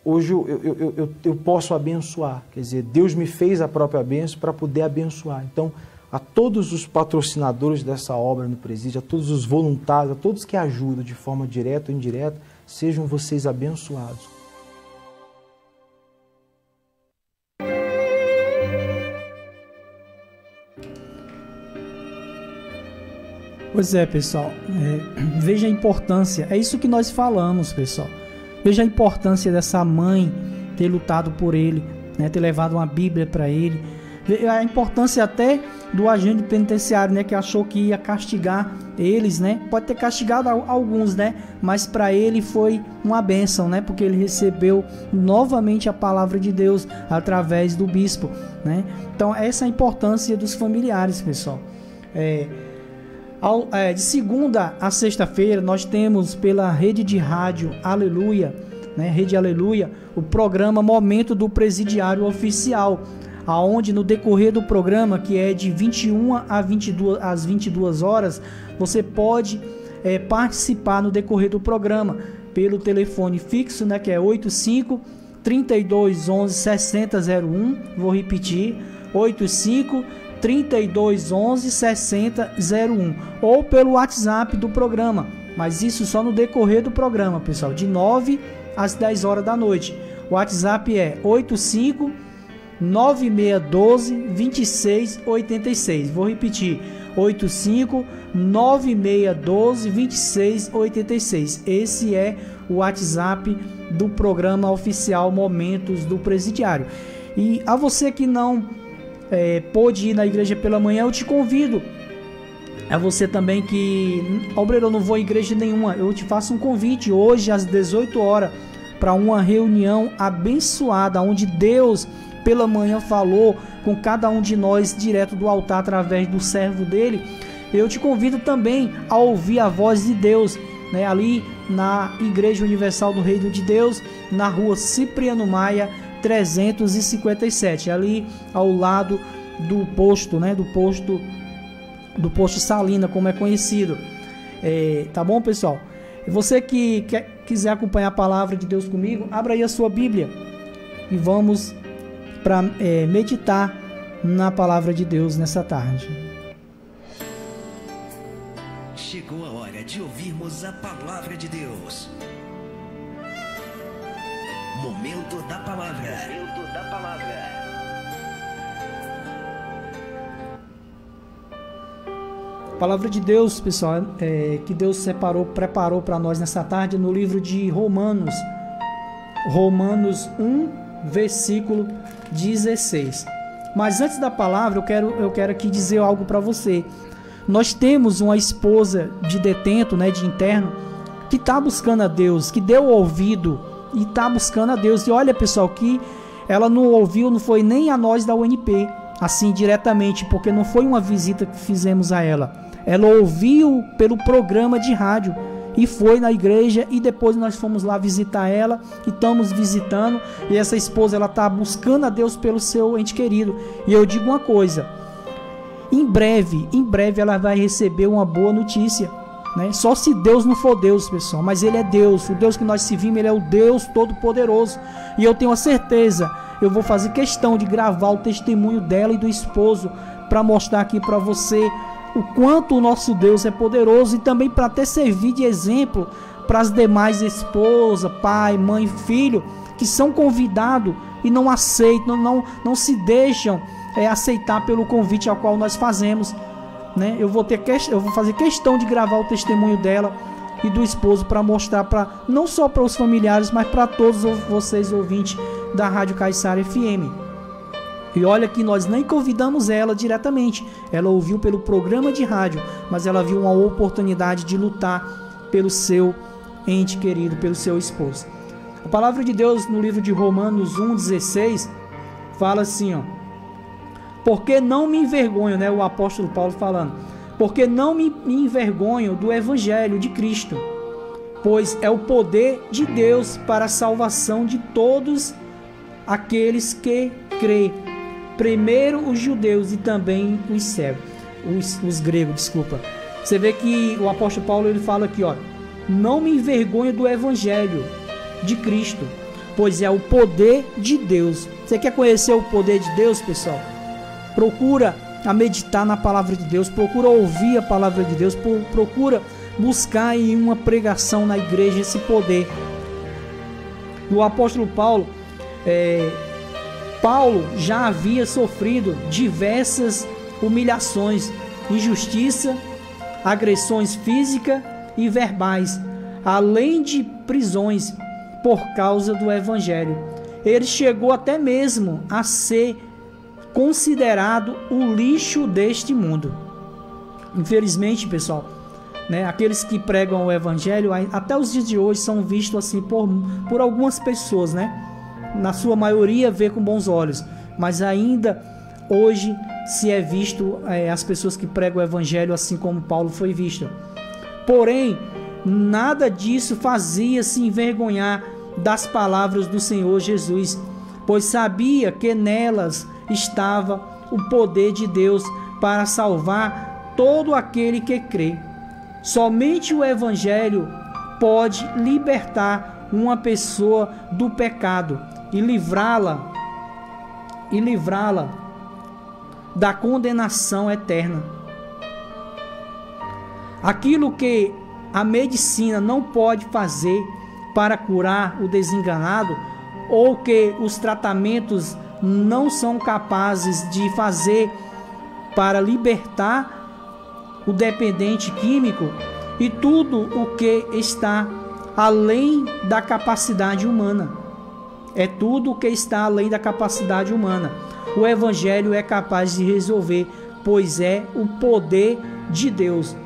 hoje eu posso abençoar. Quer dizer, Deus me fez a própria bênção para poder abençoar. Então, a todos os patrocinadores dessa obra no presídio, a todos os voluntários, a todos que ajudam de forma direta ou indireta, sejam vocês abençoados. Pois é, pessoal, veja a importância, é isso que nós falamos, pessoal. Veja a importância dessa mãe ter lutado por ele, ter levado uma Bíblia para ele. A importância até do agente penitenciário, que achou que ia castigar eles, pode ter castigado alguns, mas para ele foi uma bênção, porque ele recebeu novamente a palavra de Deus através do bispo, Então essa é a importância dos familiares, pessoal. De segunda a sexta-feira nós temos pela rede de rádio Aleluia, Rede Aleluia, o programa Momento do Presidiário Oficial, aonde no decorrer do programa, que é de 21 às 22 horas, você pode participar no decorrer do programa pelo telefone fixo, que é 85 32 11 6001, vou repetir, 85 32 11 6001, ou pelo WhatsApp do programa, mas isso só no decorrer do programa, pessoal, de 9 às 10 horas da noite. O WhatsApp é 85 9612 2686. Vou repetir: 85 9612 2686. Esse é o WhatsApp do programa oficial Momentos do Presidiário. E a você que não pôde ir na igreja pela manhã, eu te convido. A você também que, obreiro, eu não vou à igreja nenhuma, eu te faço um convite hoje às 18 horas para uma reunião abençoada, onde Deus pela manhã falou com cada um de nós direto do altar através do servo dele. Eu te convido também a ouvir a voz de Deus, ali na Igreja Universal do Reino de Deus, na rua Cipriano Maia 357, ali ao lado do posto, do posto Salina, como é conhecido. Tá bom, pessoal? Você que quiser acompanhar a palavra de Deus comigo, abra aí a sua Bíblia e vamos para meditar na palavra de Deus nessa tarde. Chegou a hora de ouvirmos a palavra de Deus. Momento da palavra. Momento da palavra. A palavra de Deus, pessoal, que Deus preparou para nós nessa tarde no livro de Romanos 1, versículo 16. Mas antes da palavra, eu quero aqui dizer algo para você. Nós temos uma esposa de detento, de interno, que está buscando a Deus, que deu ouvido e está buscando a Deus. E olha, pessoal, que ela não ouviu, não foi nem a nós da UNP, assim diretamente, porque não foi uma visita que fizemos a ela. Ela ouviu pelo programa de rádio e foi na igreja, e depois nós fomos lá visitar ela e estamos visitando. E essa esposa, ela está buscando a Deus pelo seu ente querido. E eu digo uma coisa: em breve ela vai receber uma boa notícia, Só se Deus não for Deus, pessoal, mas Ele é Deus. O Deus que nós servimos, Ele é o Deus Todo-Poderoso. E eu tenho a certeza, eu vou fazer questão de gravar o testemunho dela e do esposo para mostrar aqui para você o quanto o nosso Deus é poderoso e também para até servir de exemplo para as demais esposas, pai, mãe, filho, que são convidados e não aceitam, não se deixam aceitar pelo convite ao qual nós fazemos, né? Eu vou fazer questão de gravar o testemunho dela e do esposo para mostrar não só para os familiares, mas para todos vocês ouvintes da Rádio Caiçara FM. E olha que nós nem convidamos ela diretamente, ela ouviu pelo programa de rádio, mas ela viu uma oportunidade de lutar pelo seu ente querido, pelo seu esposo. A palavra de Deus no livro de Romanos 1,16 fala assim, ó: porque não me envergonho, né, o apóstolo Paulo falando, porque não me envergonho do evangelho de Cristo, pois é o poder de Deus para a salvação de todos aqueles que creem, primeiro os judeus e também os cegos, os gregos, desculpa. Você vê que o apóstolo Paulo ele fala aqui, ó: não me envergonho do evangelho de Cristo, pois é o poder de Deus. Você quer conhecer o poder de Deus, pessoal? Procura a meditar na palavra de Deus, procura ouvir a palavra de Deus, procura buscar em uma pregação na igreja esse poder. O apóstolo Paulo, Paulo já havia sofrido diversas humilhações, injustiça, agressões físicas e verbais, além de prisões por causa do evangelho. Ele chegou até mesmo a ser considerado o lixo deste mundo. Infelizmente, pessoal, né, aqueles que pregam o evangelho até os dias de hoje são vistos assim por algumas pessoas, né? Na sua maioria vê com bons olhos, mas ainda hoje se é visto as pessoas que pregam o evangelho assim como Paulo foi visto. Porém, nada disso fazia se envergonhar das palavras do Senhor Jesus, pois sabia que nelas estava o poder de Deus para salvar todo aquele que crê. Somente o evangelho pode libertar uma pessoa do pecado e livrá-la da condenação eterna. Aquilo que a medicina não pode fazer para curar o desenganado, ou que os tratamentos não são capazes de fazer para libertar o dependente químico, e tudo o que está além da capacidade humana. É tudo o que está além da capacidade humana. O evangelho é capaz de resolver, pois é o poder de Deus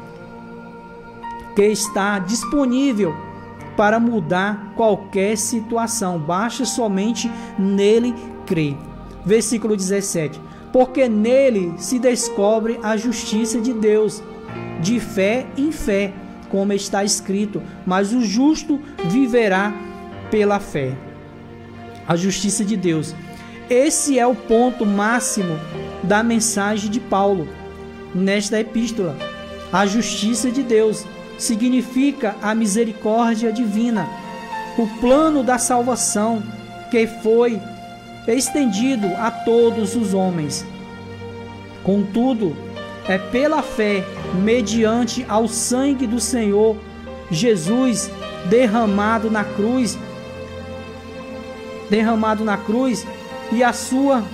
que está disponível para mudar qualquer situação. Basta somente nele crer. Versículo 17. Porque nele se descobre a justiça de Deus, de fé em fé, como está escrito, mas o justo viverá pela fé. A justiça de Deus. Esse é o ponto máximo da mensagem de Paulo nesta epístola. A justiça de Deus significa a misericórdia divina, o plano da salvação que foi estendido a todos os homens. Contudo, é pela fé, mediante ao sangue do Senhor Jesus derramado na cruz e a sua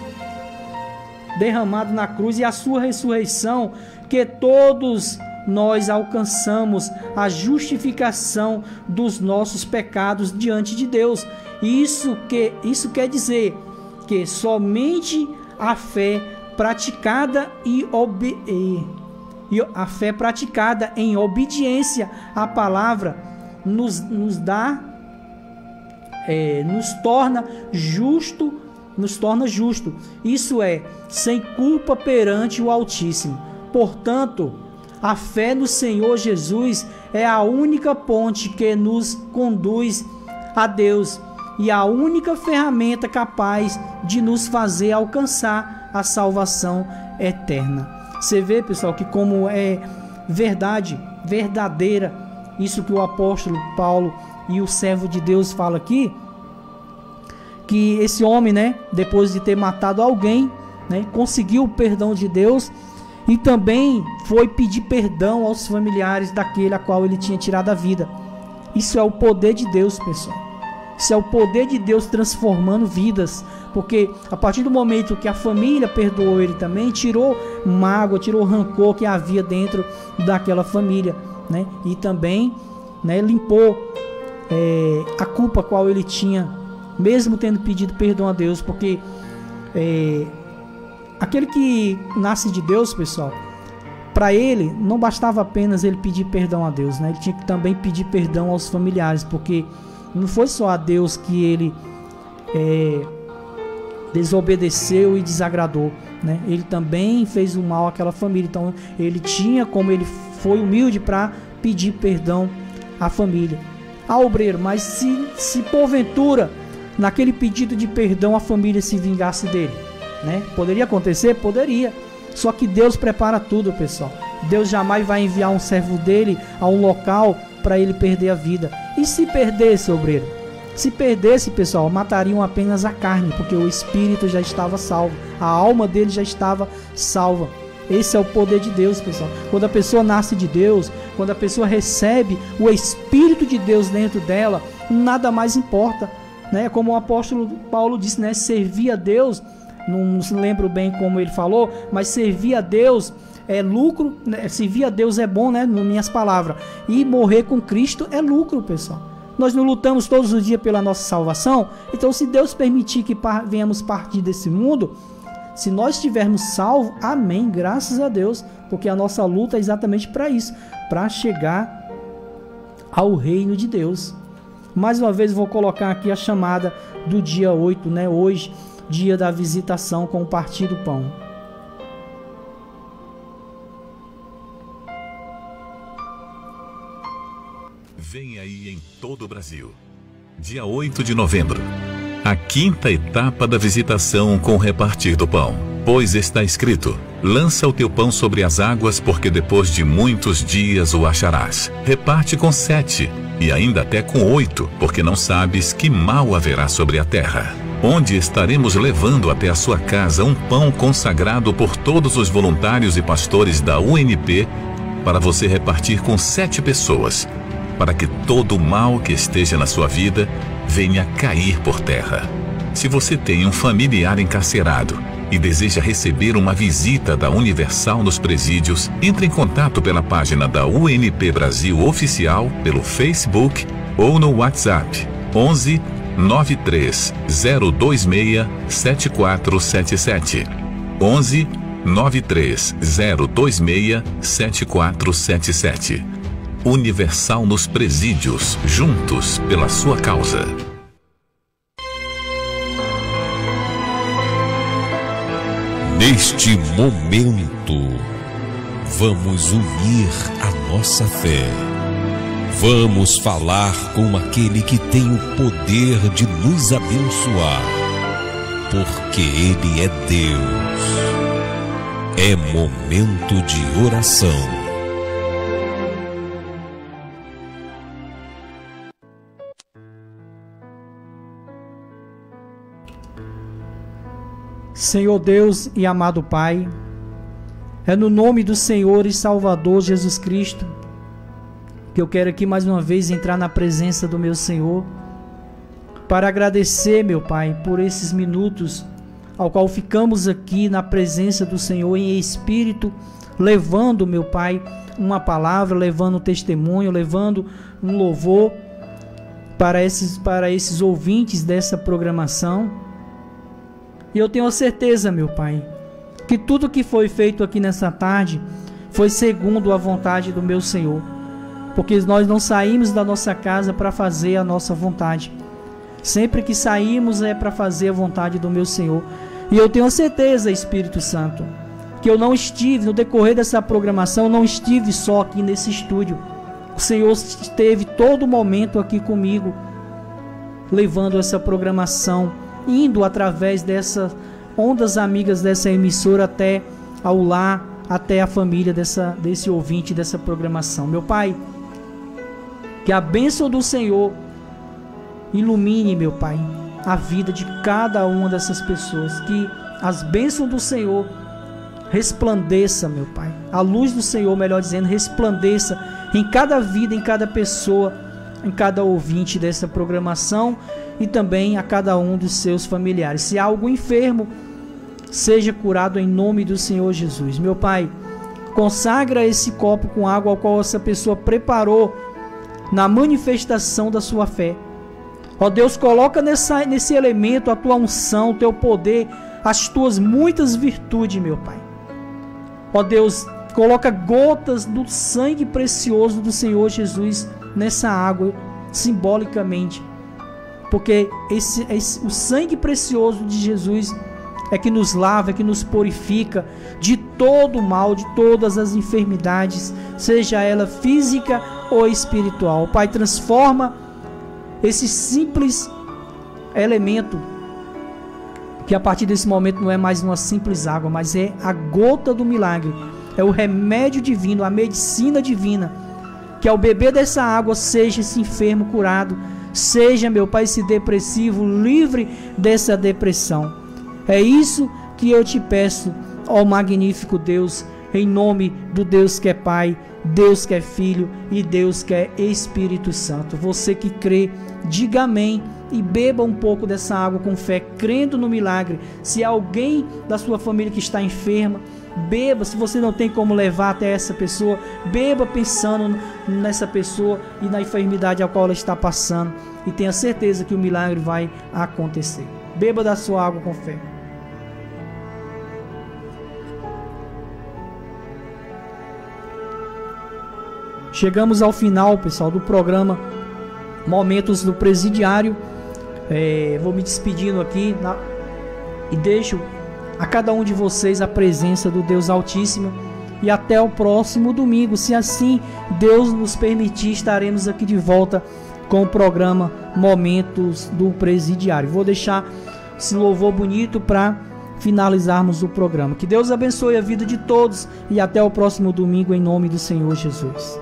ressurreição, que todos nós alcançamos a justificação dos nossos pecados diante de Deus. Isso quer dizer que somente a fé praticada em obediência à palavra nos torna justo. Isso é, sem culpa perante o Altíssimo. Portanto, a fé no Senhor Jesus é a única ponte que nos conduz a Deus e a única ferramenta capaz de nos fazer alcançar a salvação eterna. Você vê, pessoal, que como é verdadeira isso que o apóstolo Paulo e o servo de Deus fala aqui, que esse homem, né, depois de ter matado alguém, né? Conseguiu o perdão de Deus e também foi pedir perdão aos familiares daquele a qual ele tinha tirado a vida. Isso é o poder de Deus, pessoal. Isso é o poder de Deus transformando vidas, porque a partir do momento que a família perdoou ele também, tirou mágoa, tirou rancor que havia dentro daquela família, né? E também, né, limpou a culpa qual ele tinha, mesmo tendo pedido perdão a Deus, porque aquele que nasce de Deus, pessoal, para ele não bastava apenas ele pedir perdão a Deus, né? Ele tinha que também pedir perdão aos familiares, porque não foi só a Deus que ele desobedeceu e desagradou, né? Ele também fez o mal àquela família. Então ele tinha, como ele foi humilde para pedir perdão à família. Obreiro, mas se porventura naquele pedido de perdão a família se vingasse dele, né? Poderia acontecer? Poderia. Só que Deus prepara tudo, pessoal. Deus jamais vai enviar um servo dele a um local para ele perder a vida. E se perdesse, obreiro? Se perdesse, pessoal, matariam apenas a carne, porque o espírito já estava salvo, a alma dele já estava salva. Esse é o poder de Deus, pessoal. Quando a pessoa nasce de Deus, quando a pessoa recebe o Espírito de Deus dentro dela, nada mais importa, né? Como o apóstolo Paulo disse, né? Servir a Deus, não se lembro bem como ele falou, mas servir a Deus é lucro, né? Servir a Deus é bom, né? Nas minhas palavras. E morrer com Cristo é lucro, pessoal. Nós não lutamos todos os dias pela nossa salvação. Então, se Deus permitir que venhamos partir desse mundo, se nós estivermos salvos, amém, graças a Deus, porque a nossa luta é exatamente para isso, para chegar ao reino de Deus. Mais uma vez vou colocar aqui a chamada do dia 8, né? Hoje, dia da visitação com o partir do pão. Vem aí em todo o Brasil. Dia 8 de novembro. A quinta etapa da visitação com o repartir do pão. Pois está escrito: lança o teu pão sobre as águas, porque depois de muitos dias o acharás. Reparte com 7, e ainda até com 8, porque não sabes que mal haverá sobre a terra. Onde estaremos levando até a sua casa um pão consagrado por todos os voluntários e pastores da UNP, para você repartir com 7 pessoas, para que todo o mal que esteja na sua vida venha cair por terra. Se você tem um familiar encarcerado e deseja receber uma visita da Universal nos presídios, entre em contato pela página da UNP Brasil Oficial, pelo Facebook ou no WhatsApp 11 93 026 7477. 11 93 026 7477. Universal nos presídios, juntos pela sua causa. Neste momento, vamos unir a nossa fé. Vamos falar com aquele que tem o poder de nos abençoar, porque Ele é Deus. É momento de oração. Senhor Deus e amado Pai, é no nome do Senhor e Salvador Jesus Cristo que eu quero aqui mais uma vez entrar na presença do meu Senhor para agradecer, meu Pai, por esses minutos ao qual ficamos aqui na presença do Senhor em espírito, levando, meu Pai, uma palavra, levando um testemunho, levando um louvor para esses ouvintes dessa programação. E eu tenho a certeza, meu Pai, que tudo que foi feito aqui nessa tarde foi segundo a vontade do meu Senhor, porque nós não saímos da nossa casa para fazer a nossa vontade. Sempre que saímos é para fazer a vontade do meu Senhor. E eu tenho a certeza, Espírito Santo, que eu não estive, no decorrer dessa programação, não estive só aqui nesse estúdio. O Senhor esteve todo momento aqui comigo, levando essa programação, indo através dessas ondas amigas dessa emissora até ao lar, até a família desse ouvinte dessa programação. Meu Pai, que a bênção do Senhor ilumine, meu Pai, a vida de cada uma dessas pessoas, que as bênçãos do Senhor resplandeça, meu Pai. A luz do Senhor, melhor dizendo, resplandeça em cada vida, em cada pessoa, em cada ouvinte dessa programação e também a cada um dos seus familiares. Se há algum enfermo, seja curado em nome do Senhor Jesus. Meu Pai, consagra esse copo com água ao qual essa pessoa preparou na manifestação da sua fé. Ó Deus, coloca nesse elemento a tua unção, o teu poder, as tuas muitas virtudes, meu Pai. Ó Deus, coloca gotas do sangue precioso do Senhor Jesus nessa água, simbolicamente. Porque o sangue precioso de Jesus é que nos lava, é que nos purifica de todo o mal, de todas as enfermidades, seja ela física ou espiritual. Pai, transforma esse simples elemento, que a partir desse momento não é mais uma simples água, mas é a gota do milagre, é o remédio divino, a medicina divina, que ao beber dessa água seja esse enfermo curado, seja, meu Pai, esse depressivo livre dessa depressão. É isso que eu te peço, ó magnífico Deus, em nome do Deus que é Pai, Deus que é Filho e Deus que é Espírito Santo. Você que crê, diga amém e beba um pouco dessa água com fé, crendo no milagre. Se há alguém da sua família que está enferma, beba. Se você não tem como levar até essa pessoa, beba pensando nessa pessoa e na enfermidade a qual ela está passando, e tenha certeza que o milagre vai acontecer. Beba da sua água com fé. Chegamos ao final, pessoal, do programa Momentos do Presidiário. Vou me despedindo aqui e deixo a cada um de vocês a presença do Deus Altíssimo. E até o próximo domingo, se assim Deus nos permitir, estaremos aqui de volta com o programa Momentos do Presidiário. Vou deixar esse louvor bonito para finalizarmos o programa. Que Deus abençoe a vida de todos e até o próximo domingo, em nome do Senhor Jesus.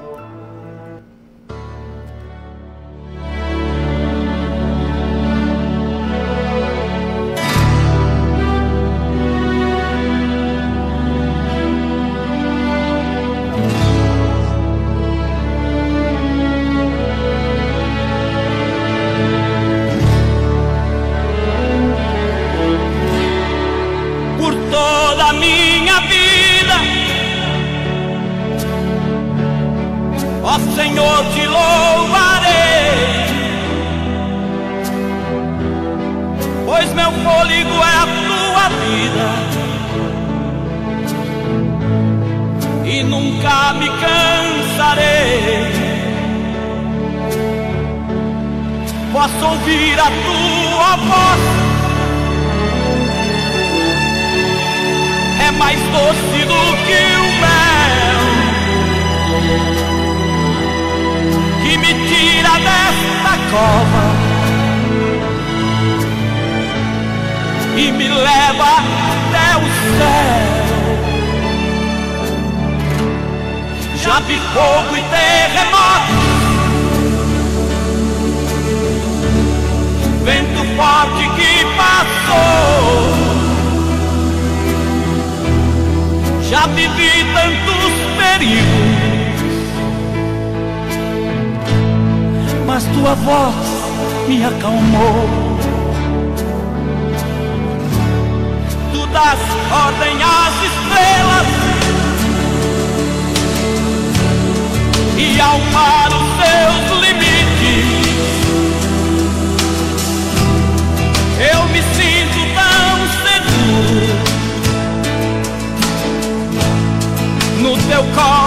Posso ouvir a tua voz, é mais doce do que o mel, que me tira desta cova e me leva até o céu. Já vi fogo e terremoto, vento forte que passou. Já vivi tantos perigos, mas tua voz me acalmou. Tu dás ordem às estrelas e ao mar os seus limites. Eu me sinto tão seguro no teu colo.